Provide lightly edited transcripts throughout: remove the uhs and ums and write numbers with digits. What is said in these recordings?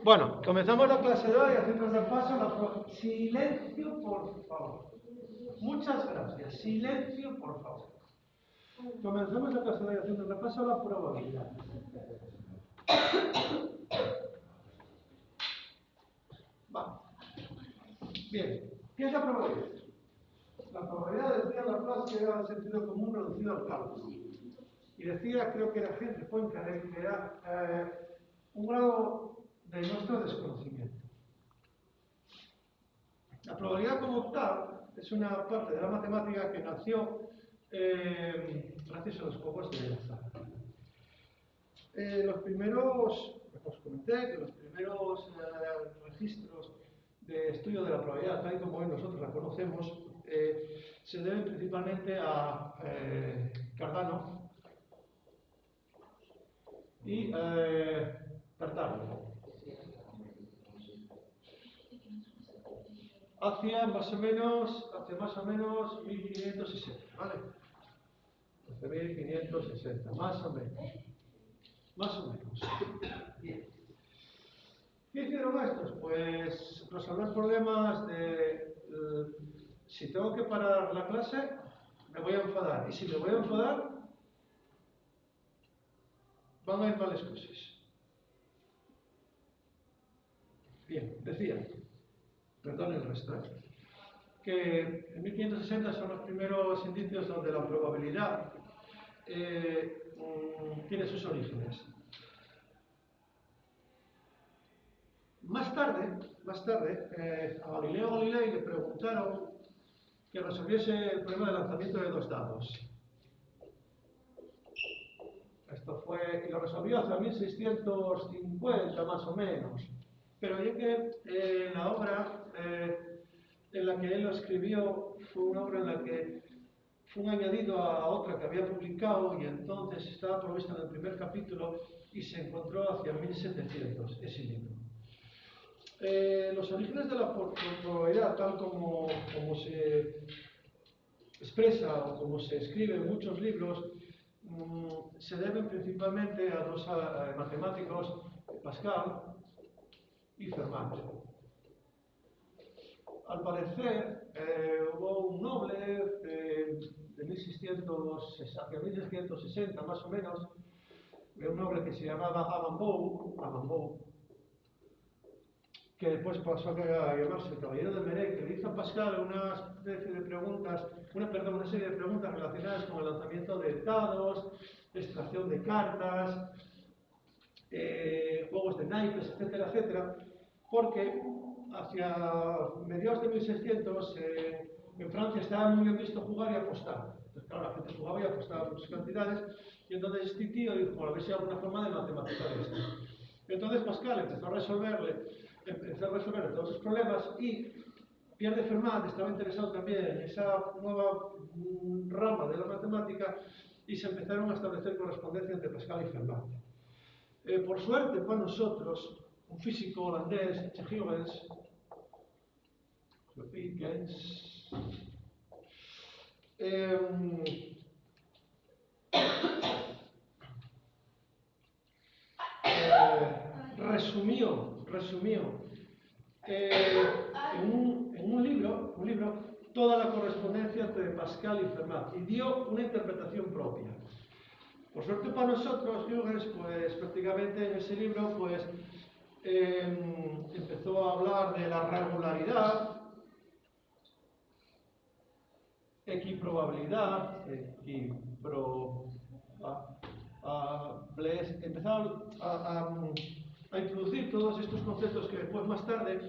Bueno, comenzamos la clase de hoy haciendo un repaso a la Silencio, por favor. Muchas gracias. Silencio, por favor. Comenzamos la clase de hoy haciendo un repaso a la probabilidad. Vamos. Bien, ¿qué es la probabilidad? La probabilidad decía Laplace que era el sentido común reducido al cálculo. Y decía, creo que era gente Poincaré, que era un grado de nuestro desconocimiento. La probabilidad como tal es una parte de la matemática que nació gracias a los juegos de azar. Os comenté que los primeros registros de estudio de la probabilidad, tal y como hoy nosotros la conocemos, se deben principalmente a Cardano y Tartaglia. Hacia más o menos 1560, ¿vale? Hacia 1560, más o menos. Más o menos. Bien. ¿Qué hicieron estos? Pues resolver problemas de si tengo que parar la clase, me voy a enfadar. Y si me voy a enfadar, van a ir males cosas. Bien, decía, perdón el resto, que en 1560 son los primeros indicios donde la probabilidad tiene sus orígenes. Más tarde, a Galileo Galilei le preguntaron que resolviese el problema del lanzamiento de dos dados. Esto fue, y lo resolvió hacia 1650 más o menos. Pero ya que la obra en la que él lo escribió fue una obra en la que fue un añadido a otra que había publicado y entonces estaba provista en el primer capítulo y se encontró hacia 1700 ese libro. Los orígenes de la probabilidad, tal como se expresa o como se escribe en muchos libros, se deben principalmente a dos matemáticos, Pascal y Fermat. Al parecer, hubo un noble de 1660 más o menos, un noble que se llamaba Amandou, que después pasó a llamarse el Caballero de Meray, que le hizo a Pascal una serie de preguntas relacionadas con el lanzamiento de dados, extracción de cartas, juegos de naipes, etcétera, etcétera, porque hacia mediados de 1600 en Francia estaba muy bien visto jugar y apostar. Entonces, claro, la gente jugaba y apostaba muchas cantidades, y entonces este tío dijo, bueno, a ver si hay alguna forma de matematizar esto. Entonces Pascal empezó a resolver todos esos problemas y Pierre de Fermat estaba interesado también en esa nueva rama de la matemática y se empezaron a establecer correspondencia entre Pascal y Fermat. Por suerte para nosotros, un físico holandés, Huygens, resumió en un libro toda la correspondencia entre Pascal y Fermat y dio una interpretación propia. Por suerte para nosotros, Huygens, pues prácticamente en ese libro pues empezó a hablar de la regularidad, equiprobabilidad, empezó a introducir todos estos conceptos que después más tarde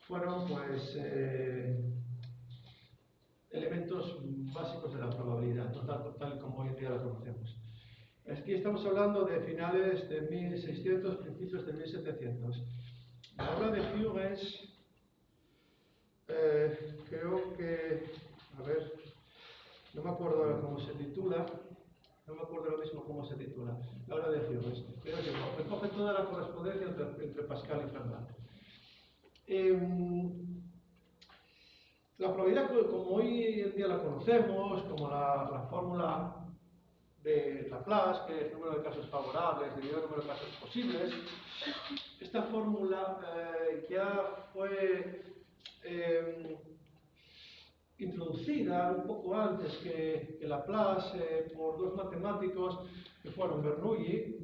fueron pues elementos básicos de la probabilidad, tal como hoy en día la conocemos. Aquí estamos hablando de finales de 1600, principios de 1700. La obra de Huygens, creo que, a ver, no me acuerdo ahora cómo se titula, no me acuerdo lo mismo cómo se titula, la obra de Huygens, pero que recoge toda la correspondencia entre Pascal y Fermat. La probabilidad, como hoy en día la conocemos, como la fórmula de Laplace, que es número de casos favorables dividido el número de casos posibles. Esta fórmula ya fue introducida un poco antes que Laplace por dos matemáticos que fueron Bernoulli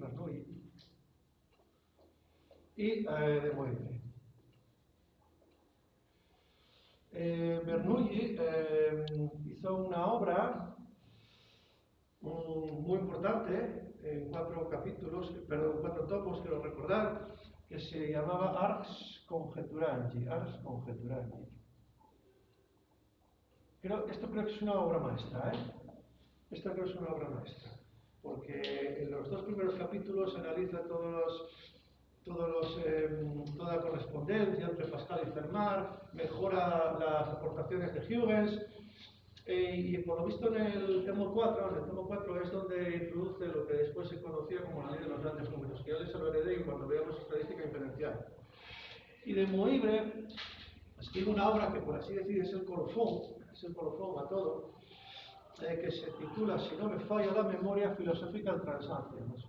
y de Moivre. Bernoulli hizo una obra muy importante en 4 tomos, quiero recordar, que se llamaba Ars Conjecturanti. Esto creo que es una obra maestra, Esta creo que es una obra maestra, porque en los 2 primeros capítulos analiza toda la correspondencia entre Pascal y Fermat, mejora las aportaciones de Huygens, y por lo visto en el tomo 4 es donde introduce lo que después se conocía como la ley de los grandes números, que ya les hablaré cuando veamos estadística inferencial. Y de Moivre escribe una obra que, por así decir, es el colofón a todo, que se titula, si no me falla la memoria, Philosophical Transactions.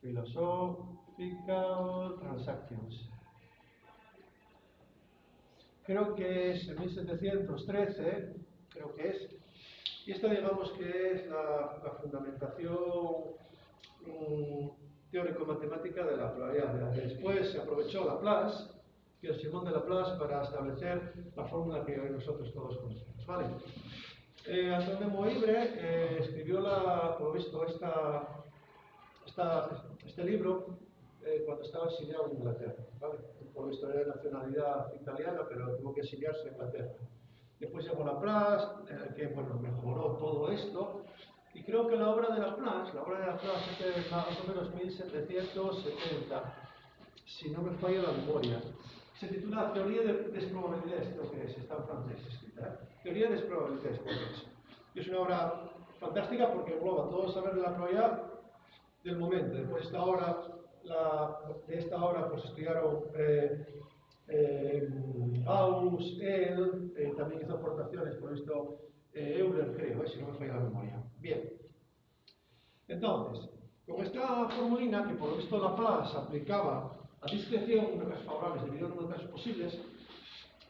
Philosophical Transactions. Creo que es en 1713, y esta digamos que es la fundamentación teórico-matemática de la probabilidad, de la que después se aprovechó Laplace, que el Simón de Laplace, para establecer la fórmula que hoy nosotros todos conocemos, ¿vale? Antoine de Moivre escribió, por lo visto, este libro cuando estaba exiliado en Inglaterra, ¿vale? Por lo visto era de nacionalidad italiana, pero tuvo que exiliarse en Inglaterra. Después llegó Laplace, que bueno, mejoró todo esto, y creo que la obra de Laplace es de más o menos 1770, si no me falla la memoria. Se titula Teoría de Desprobabilidades, creo que está en francés escrita, Teoría de Desprobabilidades, y es una obra fantástica porque engloba todo el saber de la probabilidad del momento. Después de esta obra pues estudiaron Gauss, también hizo aportaciones, por esto Euler, creo, si no me falla la memoria. Bien. Entonces, con esta formulina, que por lo visto Laplace aplicaba a discreción de casos favorables debido al número de casos posibles,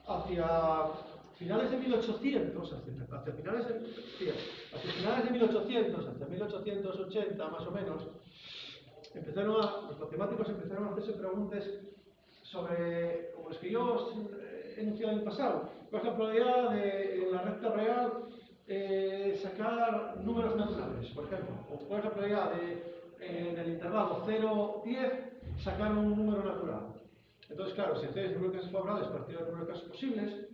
hacia finales de 1800, hacia finales de 1880 más o menos, los matemáticos empezaron a hacerse preguntas sobre, como es que yo he enunciado en el pasado, cuál es la probabilidad de en la recta real sacar números naturales, por ejemplo, o cuál es la probabilidad de en el intervalo 0-10 sacar un número natural. Entonces, claro, si hacéis número de casos favorables partido del número de casos posibles,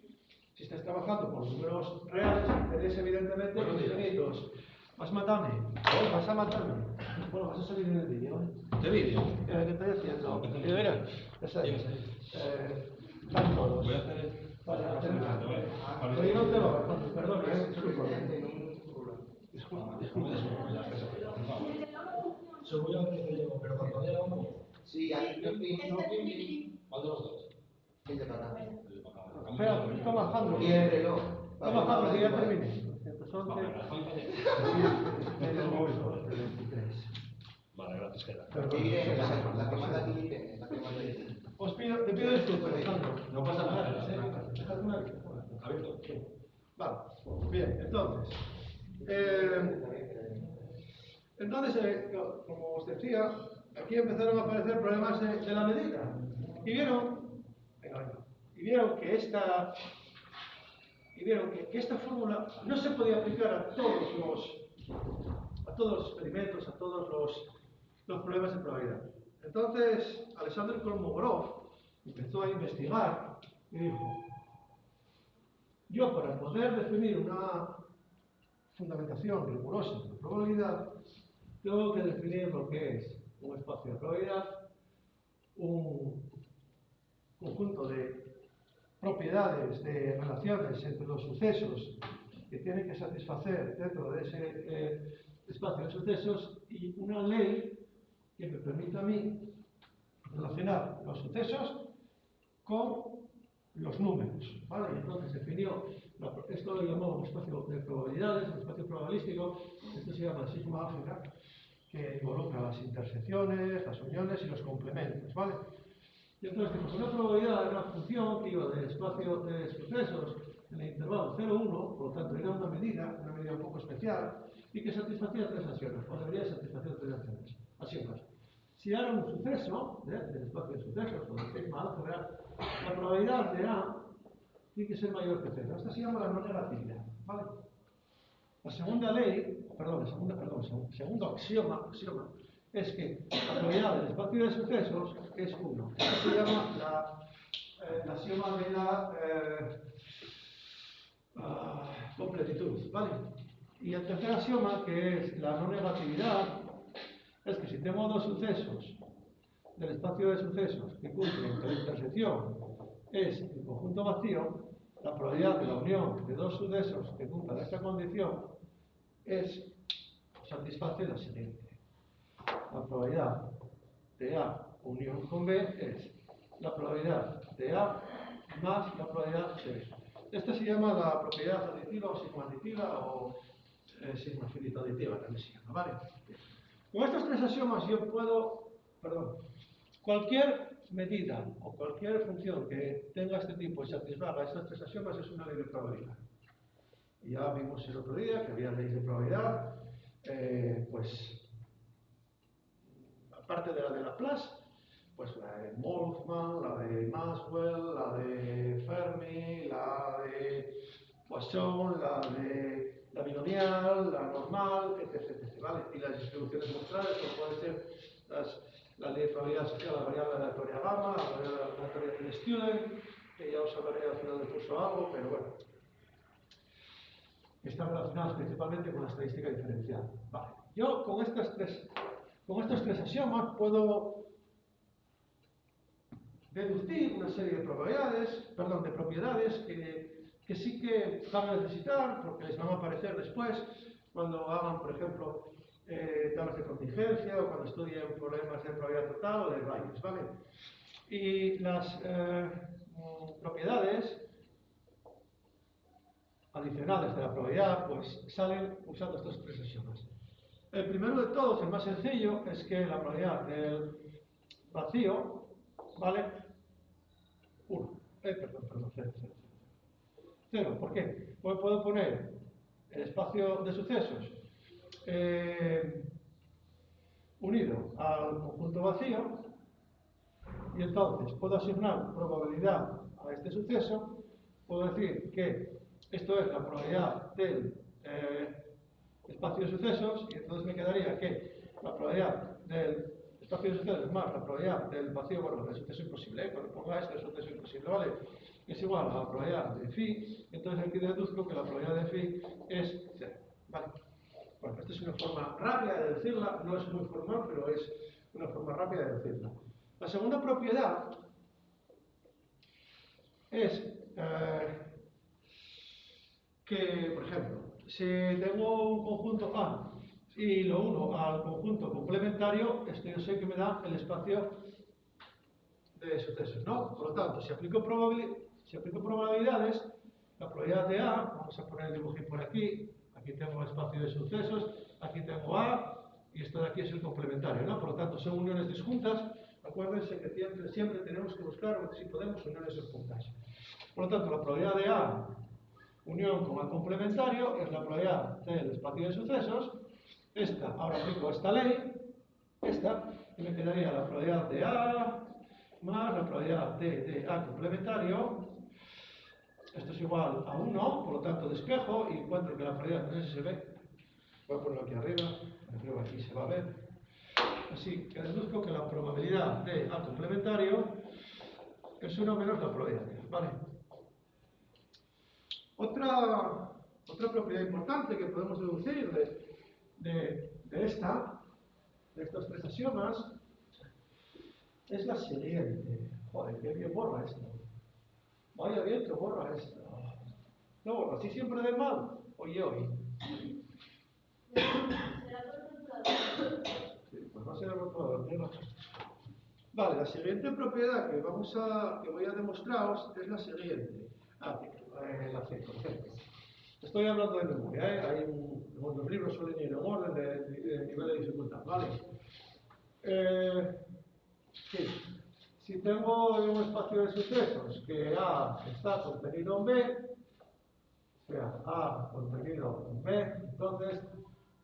si estáis trabajando con números reales, tenéis evidentemente infinitos. ¿Vas a matarme? ¿Vas a matarme? Bueno, vas a salir en el vídeo. ¿Qué vídeo? ¿Qué estoy haciendo? Mira. Están todos. Voy a hacer. Vale, Vale. pero yo no te lo hago, perdón, Seguro que yo, pero cuando le vamos. Sí, ahí no ¿Cuál de los dos? el de para acá. Espera, está bajando. Quiérelo. Está bajando, que ya terminé. Vale, gracias, Gerard. La que manda aquí, la que manda aquí. Te pido disculpas, Alejandro. No pasa nada. Déjate una vez. Abierto. Vale, bien, entonces. Como os decía, aquí empezaron a aparecer problemas de la medida. Y vieron que esta fórmula no se podía aplicar a todos los experimentos, a todos los problemas de probabilidad. Entonces, Alexander Kolmogorov empezó a investigar y dijo: yo, para poder definir una fundamentación rigurosa de la probabilidad, tengo que definir lo que es un espacio de probabilidad, un conjunto de propiedades, de relaciones entre los sucesos que tienen que satisfacer dentro de ese espacio de sucesos, y una ley que me permita a mí relacionar los sucesos con los números, ¿vale? Y entonces definió Esto lo llamamos un espacio de probabilidades, un espacio probabilístico. Esto se llama sigma álgebra, que involucra las intersecciones, las uniones y los complementos, ¿vale? Y entonces tenemos una probabilidad de una función que iba del espacio de sucesos en el intervalo 0,1, por lo tanto era una medida un poco especial, y que satisfacía tres axiomas, o debería satisfacer tres axiomas. Si era un suceso, del espacio de sucesos, o del sigma álgebra, la probabilidad de A tiene que ser mayor que 0. Esta se llama la no negatividad, ¿vale? La segunda ley, segundo axioma es que la probabilidad del espacio de sucesos es 1. Esto se llama el axioma de la completitud, ¿vale? Y el tercer axioma, que es la no negatividad, es que si tengo dos sucesos del espacio de sucesos que cumplen que la intersección es el conjunto vacío, la probabilidad de la unión de dos sucesos que cumplan esta condición satisface la siguiente. La probabilidad de A unión con B es la probabilidad de A más la probabilidad de B. Esta se llama la propiedad aditiva o sigma aditiva o sigma finita aditiva, también se llama, ¿vale? Con estos tres axiomas yo puedo, cualquier medida o cualquier función que tenga este tipo y satisfaga estos tres axiomas es una ley de probabilidad. Y ya vimos el otro día que había leyes de probabilidad, pues aparte de la de Laplace, pues la de Boltzmann, la de Maxwell, la de Fermi, la de Poisson, la de la binomial, la normal, etc. ¿Vale? Y las distribuciones muestrales, como pueden ser la ley de probabilidad social, la variable aleatoria gamma, la variable aleatoria del student, que ya os hablaré al final del curso algo, pero bueno, están relacionadas principalmente con la estadística diferencial. Vale. Yo con estos tres axiomas puedo deducir una serie de propiedades que sí que van a necesitar, porque les van a aparecer después, cuando hagan, por ejemplo, tablas de contingencia o cuando estudien problemas de probabilidad total o de Bayes, ¿vale? Y las propiedades adicionales de la probabilidad, pues salen usando estos tres axiomas. El primero de todos, el más sencillo, es que la probabilidad del vacío vale 1. Perdón, 0. 0, ¿por qué? Pues puedo poner el espacio de sucesos unido al conjunto vacío y entonces puedo asignar probabilidad a este suceso. Puedo decir que esto es la probabilidad del espacio de sucesos y entonces me quedaría que la probabilidad del espacio de sucesos más la probabilidad del vacío, bueno, del suceso imposible, cuando ponga esto es suceso imposible, ¿vale? Es igual a la probabilidad de phi, entonces aquí deduzco que la probabilidad de phi es 0, ¿vale? Bueno, esta es una forma rápida de decirla, no es muy formal, pero es una forma rápida de decirla. La segunda propiedad es que, por ejemplo, si tengo un conjunto A y lo uno al conjunto complementario, esto yo sé que me da el espacio de sucesos, ¿no? Por lo tanto, si aplico probabilidades, la probabilidad de A, vamos a poner el dibujín por aquí, aquí tengo el espacio de sucesos, aquí tengo A, y esto de aquí es el complementario, ¿no? Por lo tanto, son uniones disjuntas. Acuérdense que siempre tenemos que buscar, si podemos, uniones disjuntas. Por lo tanto, la probabilidad de A unión con el complementario es la probabilidad del espacio de sucesos. Ahora aplico esta ley, y me quedaría la probabilidad de A más la probabilidad de A complementario. Esto es igual a 1, por lo tanto despejo y encuentro que la probabilidad, no sé si se ve, voy a ponerlo aquí arriba, creo que aquí se va a ver. Así que deduzco que la probabilidad de A complementario es 1 menos la probabilidad de A, ¿vale? Otra propiedad importante que podemos deducir de estos tres axiomas es la siguiente. Joder, qué bien borra esto. Vaya bien que borra esto. No borra, ¿así siempre de mal? Oye, hoy. Sí, pues va a ser el rotulador, ¿no? Vale, la siguiente propiedad que voy a demostraros es la siguiente. la C, por ejemplo. Estoy hablando de memoria, ¿eh? Los libros suelen ir en orden de nivel de dificultad, ¿vale? Sí. Si tengo un espacio de sucesos que A está contenido en B, o sea, A contenido en B, entonces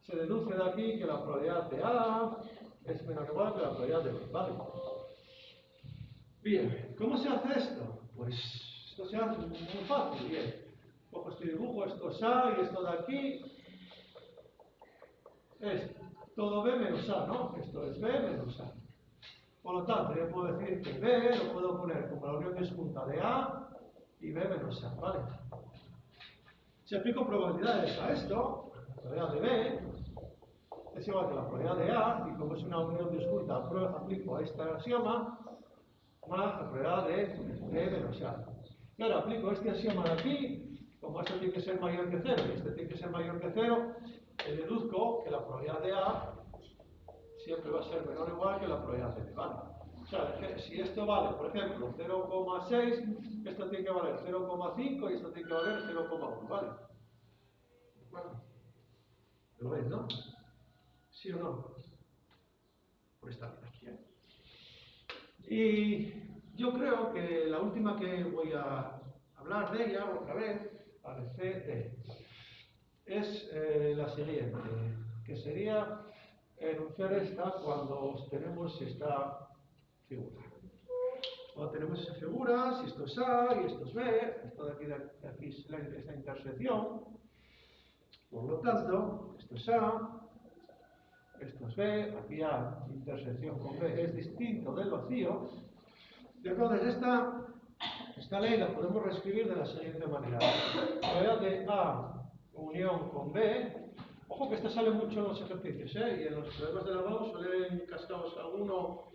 se deduce de aquí que la probabilidad de A es menor o igual que la probabilidad de B, ¿vale? Bien, ¿cómo se hace esto? Pues esto se hace muy fácil, bien. Cojo este dibujo, esto es A y esto de aquí es todo B menos A, ¿no? Esto es B menos A. Por lo tanto, yo puedo decir que B lo puedo poner como la unión disjunta de A y B menos A, ¿vale? Si aplico probabilidades a esto, la probabilidad de B es igual que la probabilidad de A, y como es una unión disjunta, aplico a este axioma más la probabilidad de B menos A. Y ahora aplico este axioma de aquí, como esto tiene que ser mayor que 0 y este tiene que ser mayor que 0, deduzco que la probabilidad de A siempre va a ser menor o igual que la probabilidad de B, ¿vale? O sea, si esto vale, por ejemplo, 0,6, esto tiene que valer 0,5 y esto tiene que valer 0,1, ¿vale? Bueno, ¿lo veis, no? ¿Sí o no? Por esta vez aquí, ¿eh? Y yo creo que la última que voy a hablar de ella otra vez, vale, CD, es la siguiente, que sería enunciar esta cuando tenemos esta figura. Cuando tenemos esa figura, si esto es A y esto es B, esto de aquí es esta intersección, por lo tanto, esto es A, esto es B, aquí A, intersección con B, es distinto del vacío. Y entonces esta ley la podemos reescribir de la siguiente manera. La probabilidad de A unión con B, ojo que esta sale mucho en los ejercicios, y en los problemas de lavado suelen cascaros alguno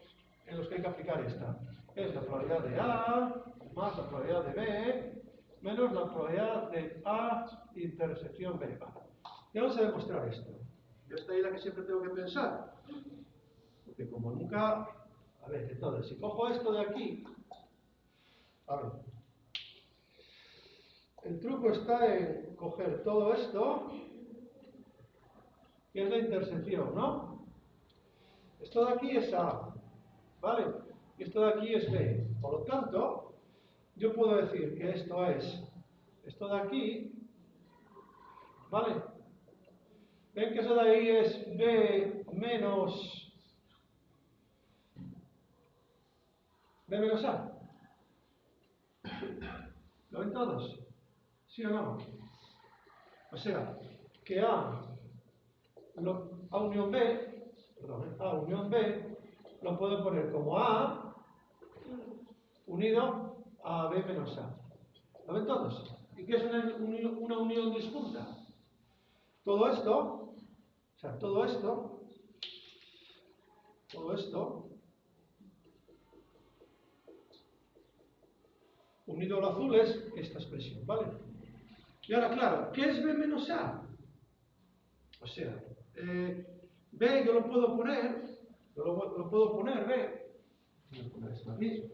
en los que hay que aplicar esta. Es la probabilidad de A más la probabilidad de B menos la probabilidad de A intersección B. Y vamos a demostrar esto. Yo esta es la que siempre tengo que pensar. Porque como nunca... A ver, entonces, si cojo esto de aquí... A ver. El truco está en coger todo esto, que es la intersección, ¿no? Esto de aquí es A, ¿vale? Y esto de aquí es B. Por lo tanto, yo puedo decir que esto es esto de aquí, ¿vale? ¿Ven que eso de ahí es B menos A? ¿Lo ven todos? ¿Sí o no? O sea, que A unión B, perdón, A unión B, lo puedo poner como A unido a B menos A. ¿Lo ven todos? ¿Y qué es una unión disjunta? Todo esto, o sea, todo esto, unido al azul es esta expresión, ¿vale? Y ahora, claro, ¿qué es B menos A? O sea, B yo lo puedo poner, lo puedo poner B. Voy a poner esto aquí.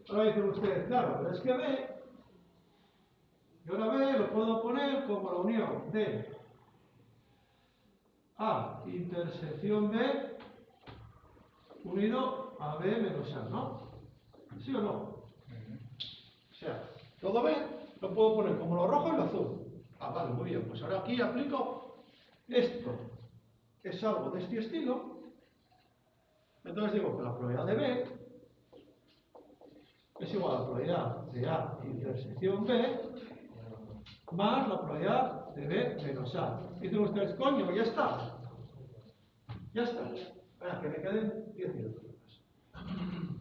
Ahora dicen ustedes, claro, pero es que B, yo ahora B lo puedo poner como la unión de A intersección B unido a B menos A, ¿no? ¿Sí o no? O sea, todo B lo puedo poner como lo rojo y lo azul. Ah, vale, muy bien. Pues ahora aquí aplico esto. Es algo de este estilo. Entonces digo que la probabilidad de B es igual a la probabilidad de A intersección B más la probabilidad de B menos A. Y dicen ustedes, coño, ya está. Ya está. Venga, que me queden 10 minutos.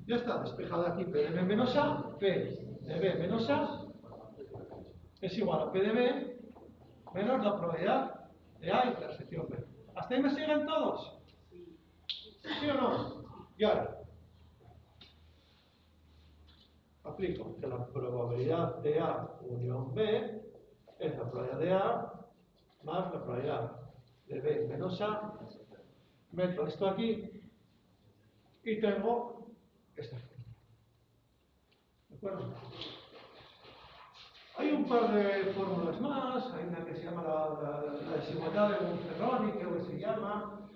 Ya está despejada aquí P de B menos A, P de B menos A es igual a P de B menos la probabilidad de A intersección B. ¿Hasta ahí me siguen todos? ¿Sí o no? Y ahora, aplico que la probabilidad de A unión B es la probabilidad de A más la probabilidad de B menos A. Meto esto aquí y tengo esta forma. acuerdo? Hay un par de fórmulas más, hay una que se llama la desigualdad de Monferroni, creo que se llama.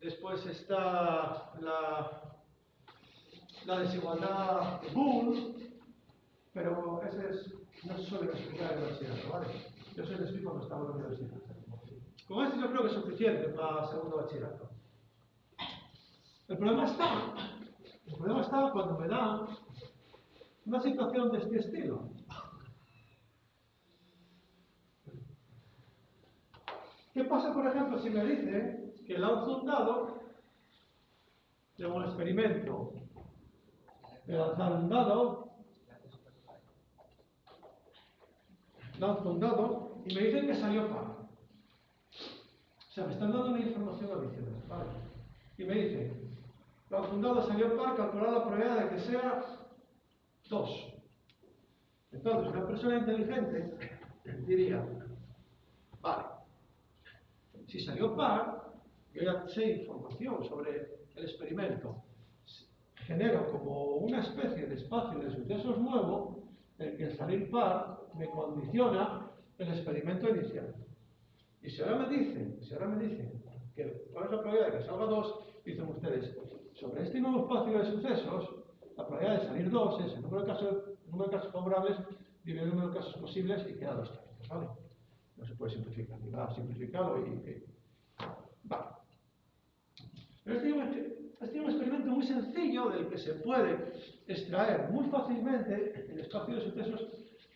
Después está la desigualdad de Boole, pero no se suele explicar en el bachillerato, ¿vale? Yo se lo explico cuando estaba en la universidad. Con esto yo creo que es suficiente para segundo bachillerato. El problema está cuando me dan una situación de este estilo. ¿Qué pasa, por ejemplo, si me dice que lanzo un dado, tengo un experimento de lanzar un dado, lanzo un dado y me dicen que salió par? O sea, me están dando una información adicional, ¿vale? Y me dicen, lanzo un dado, salió par, calcular la probabilidad de que sea 2. Entonces, una persona inteligente diría, vale, si salió par, yo ya sé información sobre el experimento. Genero como una especie de espacio de sucesos nuevo en que el salir par me condiciona el experimento inicial. Y si ahora me dicen que cuál es la probabilidad de que salga 2, dicen ustedes, sobre este nuevo espacio de sucesos, la probabilidad de salir 2 es el número de casos favorables dividido el número de casos posibles y queda 2 tercios, ¿vale? No se puede simplificar, ni va a simplificarlo y vale. Pero este es un experimento muy sencillo del que se puede extraer muy fácilmente el espacio de sucesos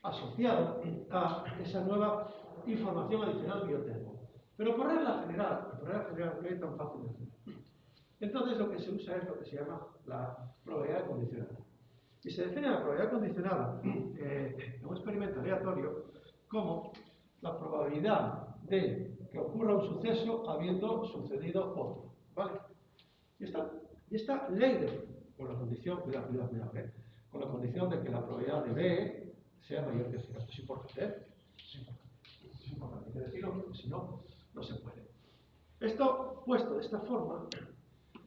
asociado a esa nueva información adicional que yo tengo. Pero por regla general, no es tan fácil de hacer. Entonces lo que se usa es lo que se llama la probabilidad condicionada. Y se define la probabilidad condicionada en un experimento aleatorio como la probabilidad de que ocurra un suceso habiendo sucedido otro, ¿vale? Y esta ley con la condición, cuidado, con la condición de que la probabilidad de B sea mayor que 0. Esto es importante, ¿eh? Es importante, hay que decirlo, porque si no, no se puede. Esto, puesto de esta forma,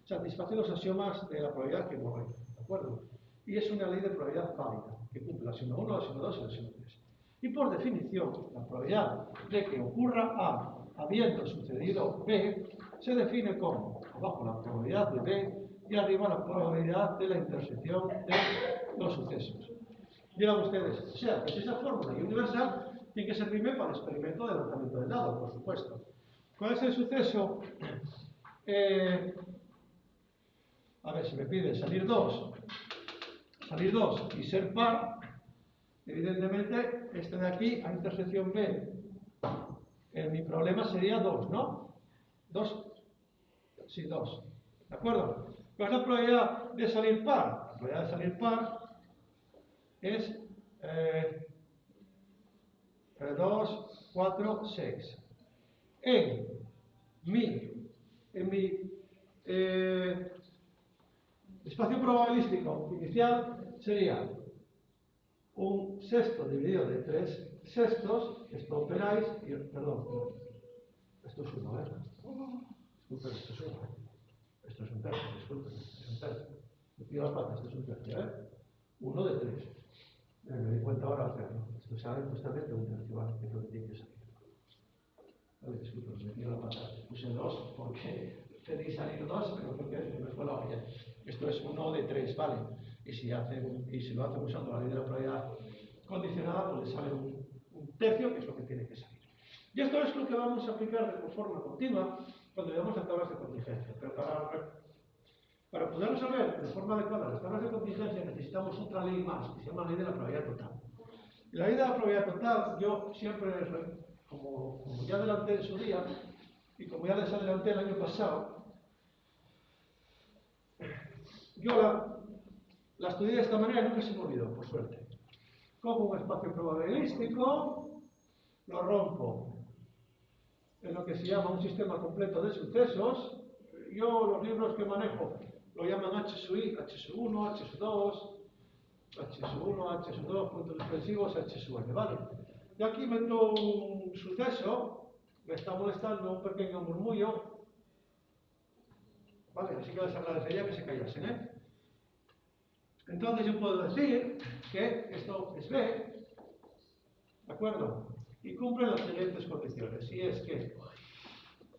satisface los axiomas de la probabilidad que hemos visto, ¿de acuerdo? Y es una ley de probabilidad válida, que cumple la axioma 1, la axioma 2 y la axioma 3. Y por definición, la probabilidad de que ocurra A habiendo sucedido B se define como abajo la probabilidad de B y arriba la probabilidad de la intersección de los sucesos. Dirán ustedes, o sea, pues esa fórmula y universal tiene que servirme para el experimento de lanzamiento del dado, por supuesto. ¿Cuál es el suceso? A ver, si me pide salir 2 y ser par, evidentemente este de aquí a intersección B, mi problema sería 2, ¿no? 2, sí, 2, ¿de acuerdo? ¿Cuál es la probabilidad de salir par? La probabilidad de salir par es 2, 4, 6. En mi espacio probabilístico inicial sería un sexto dividido de 3 sextos, esto operáis, y, perdón, esto es 1, disculpen, esto es 1, esto es un tercio, disculpen, es un tercio. Me pido la pata, esto es un tercio, 1 de 3. Me di cuenta ahora al hacerlo. Esto sale justamente un tercio, ¿vale? Que es lo que tiene que salir. Vale, disculpen, me pido la pata. Puse 2 porque tenéis salir 2, pero porque me fue la olla. Esto es 1 de 3, ¿vale? Y si lo hacen usando la ley de la probabilidad condicionada, pues le sale un tercio, que es lo que tiene que salir. Y esto es lo que vamos a aplicar de forma continua cuando veamos las tablas de contingencia. Pero para poder resolver de forma adecuada las tablas de contingencia necesitamos otra ley más, que se llama ley de la probabilidad total. Y la ley de la probabilidad total, yo siempre, como ya adelanté en su día, y como ya les adelanté el año pasado, yo la estudié de esta manera y nunca se me olvidó, por suerte. Cojo un espacio probabilístico, lo rompo en lo que se llama un sistema completo de sucesos. Yo los libros que manejo lo llaman H sub I, H sub 1, H sub 2, H sub 1, H sub 2, puntos suspensivos, H sub n, ¿vale? Y aquí meto un suceso, me está molestando un pequeño murmullo, ¿vale? Así que les agradecería que se callasen, ¿eh? Entonces yo puedo decir que esto es B, ¿de acuerdo? Y cumple las siguientes condiciones. Y es que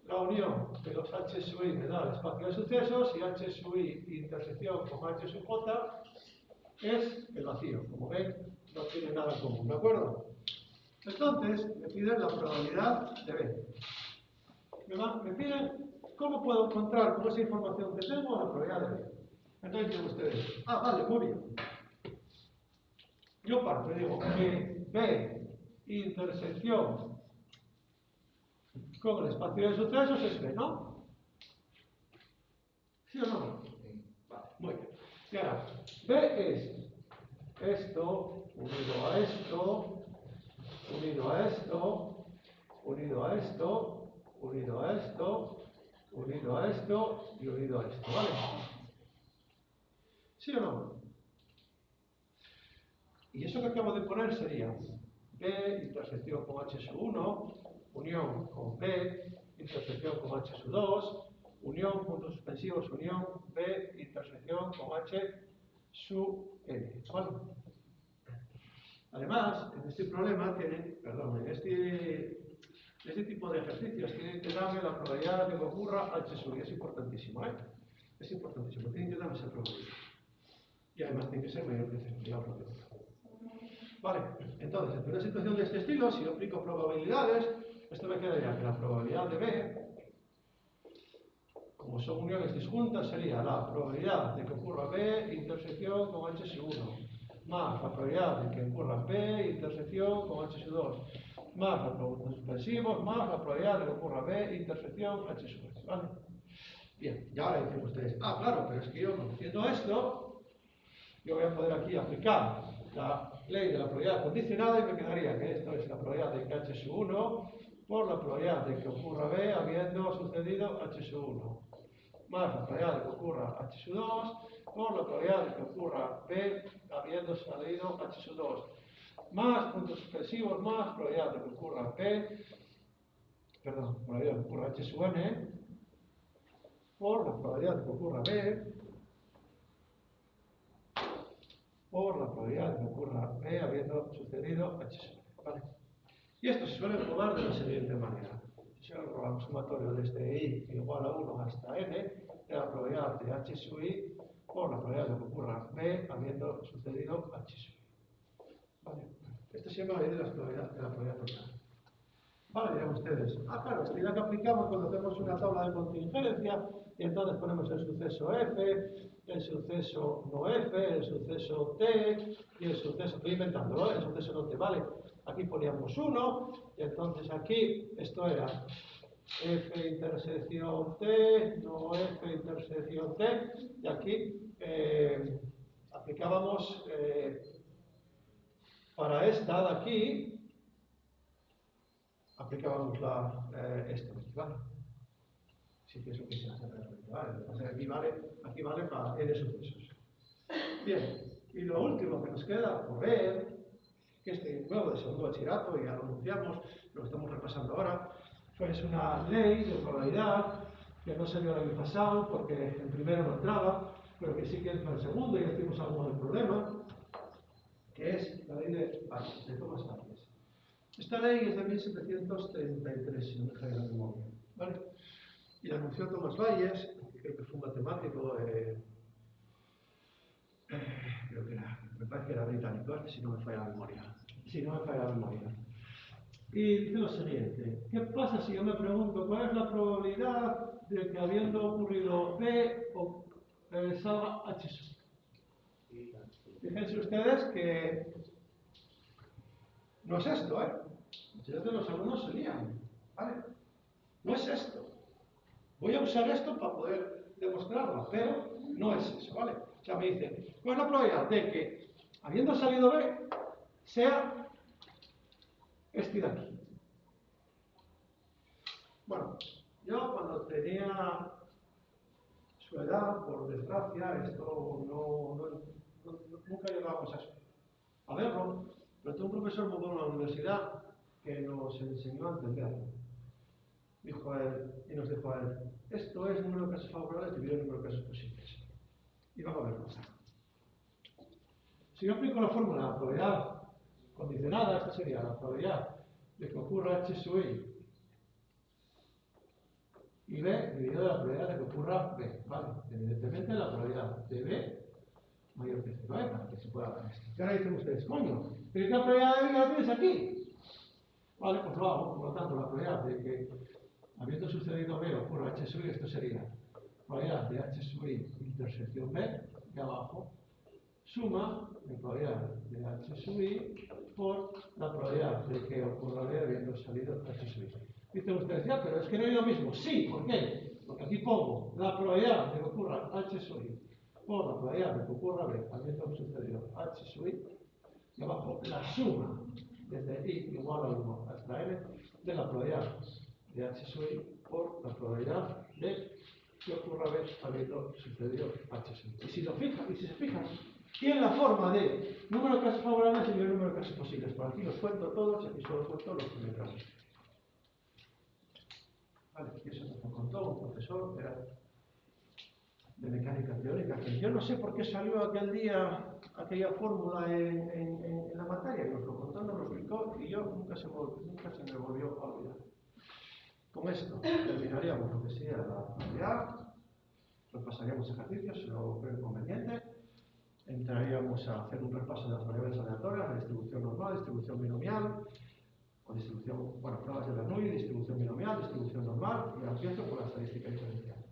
la unión de los H sub I me da el espacio de sucesos y H sub I intersección con H sub J es el vacío. Como ven, no tiene nada en común, ¿de acuerdo? Entonces, me piden la probabilidad de B. Me piden cómo puedo encontrar con esa información que tengo la probabilidad de B. Entonces dicen ustedes, vale, muy bien. Yo parto y digo que B intersección con el espacio de sucesos es B, ¿no? ¿Sí o no? Vale, muy bien. Y ahora, B es esto unido a esto, unido a esto, unido a esto, unido a esto, unido a esto y unido a esto, ¿vale? ¿Sí o no? Y eso que acabo de poner sería B intersección con H sub 1, unión con B intersección con H sub 2, unión, puntos suspensivos, unión B intersección con H sub N, ¿vale? Además, en este problema tienen, perdón, en este tipo de ejercicios tienen que darme la probabilidad de que ocurra H sub I, es importantísimo, ¿eh? Es importantísimo, tienen que darme esa probabilidad. Y además tiene que ser mayor que 0, digamos lo que ocurra. Vale, entonces, en una situación de este estilo, si yo aplico probabilidades, esto me quedaría que la probabilidad de B, como son uniones disjuntas, sería la probabilidad de que ocurra B intersección con H sub 1, más la probabilidad de que ocurra B intersección con H sub 2, más los productos suspensivos, más la probabilidad de que ocurra B intersección H sub S, ¿vale? Bien, y ahora dicen ustedes, claro, pero es que yo conociendo esto, yo voy a poder aquí aplicar la ley de la probabilidad condicionada y me quedaría que esto es la probabilidad de que H sub 1 por la probabilidad de que ocurra B habiendo sucedido H sub 1, más la probabilidad de que ocurra H sub 2 por la probabilidad de que ocurra B habiendo sucedido H sub 2, más puntos suspensivos, más probabilidad de que ocurra probabilidad de que ocurra H sub N por la probabilidad de que ocurra B por la probabilidad de que ocurra B habiendo sucedido H sub N, ¿vale? Y esto se suele probar de la siguiente manera. Si yo probar un sumatorio desde I igual a 1 hasta N de la probabilidad de H sub I por la probabilidad de que ocurra B habiendo sucedido H sub I. ¿Vale? Esto se llama la ley de la probabilidad total. Vale, dirán ustedes, claro, esta idea que aplicamos cuando hacemos una tabla de contingencia y entonces ponemos el suceso F, el suceso no F, el suceso T y el suceso, estoy inventándolo, el suceso no T, vale, aquí poníamos 1 y entonces aquí esto era F intersección T, no F intersección T y aquí aplicábamos para esta de aquí aplicábamos esto, ¿vale? Sí que es lo que se hace realmente, ¿vale? O sea, aquí vale para N sucesos. Bien, y lo último que nos queda por ver, que este nuevo de segundo bachillerato, ya lo anunciamos, lo estamos repasando ahora, pues una ley de probabilidad que no se vio el año pasado porque en primero no entraba, pero que sí que entra en segundo y ya tuvimos algo del problema, que es la ley de Bayes, de Thomas Bayes. Esta ley es de 1733, si no me falla la memoria, ¿vale? Y la anunció Thomas Bayes, que creo que fue un matemático, creo que me parece que era británico, si no me falla la memoria. Y dice lo siguiente, ¿qué pasa si yo me pregunto cuál es la probabilidad de que habiendo ocurrido B salga H sub? Fíjense ustedes que no es esto, muchos de los alumnos se lían, ¿vale? No es esto. Voy a usar esto para poder demostrarlo, pero no es eso, ¿vale? O sea, me dicen, ¿cuál es la probabilidad de que, habiendo salido B, sea este de aquí? Bueno, yo cuando tenía su edad, por desgracia, esto nunca llegábamos a verlo, pero tuve un profesor muy bueno en la universidad que nos enseñó a entenderlo. Dijo a él, y nos dijo a él, esto es número de casos favorables dividido el número de casos posibles. Y vamos a verlo. Si yo aplico la fórmula de la probabilidad condicionada, esta sería la probabilidad de que ocurra H sub I y B dividido la probabilidad de que ocurra B, ¿vale? Evidentemente la probabilidad de B mayor que 0, ¿eh? Para que se pueda hacer esto. Y ahora dicen ustedes, coño, ¿pero qué probabilidad de B la tienes aquí? Vale, pues lo hago. Por lo tanto, la probabilidad de que, habiendo sucedido B, ocurra H sub I, esto sería probabilidad de H sub I intersección B, de abajo, suma la probabilidad de H sub I por la probabilidad de que ocurra B habiendo salido H sub I. Dicen ustedes, ya, pero es que no es lo mismo. Sí, ¿por qué? Porque aquí pongo la probabilidad de que ocurra H sub I por la probabilidad de que ocurra B habiendo sucedido H sub I, y abajo la suma desde I igual a 1 hasta N de la probabilidad de H sub I por la probabilidad de que ocurra B habiendo sucedido H sub I. Y si se fijan, tiene la forma de número de casos favorables y el número de casos posibles. Por aquí los cuento todos y aquí solo cuento los primeros casos. Vale, y eso nos lo contó un profesor de mecánica teórica, que yo no sé por qué salió aquel día aquella fórmula en la materia, nos lo contó, nos lo explicó y yo nunca se me volvió a olvidar. Con esto terminaríamos lo que sea la probabilidad, repasaríamos ejercicios, si lo creo conveniente, entraríamos a hacer un repaso de las variables aleatorias, la distribución normal, distribución binomial, o distribución, bueno, pruebas de Bernoulli, distribución binomial, distribución normal, y empiezo por la estadística diferencial.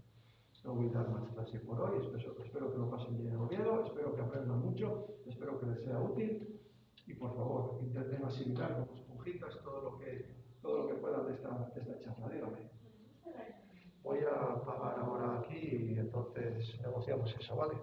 No voy a dar más clase por hoy, espero que lo pasen bien en Oviedo, espero que aprendan mucho, espero que les sea útil, y por favor, intenten asimilar como esponjitas todo lo que puedan de esta charla, dígame. Voy a pagar ahora aquí y entonces negociamos eso, ¿vale?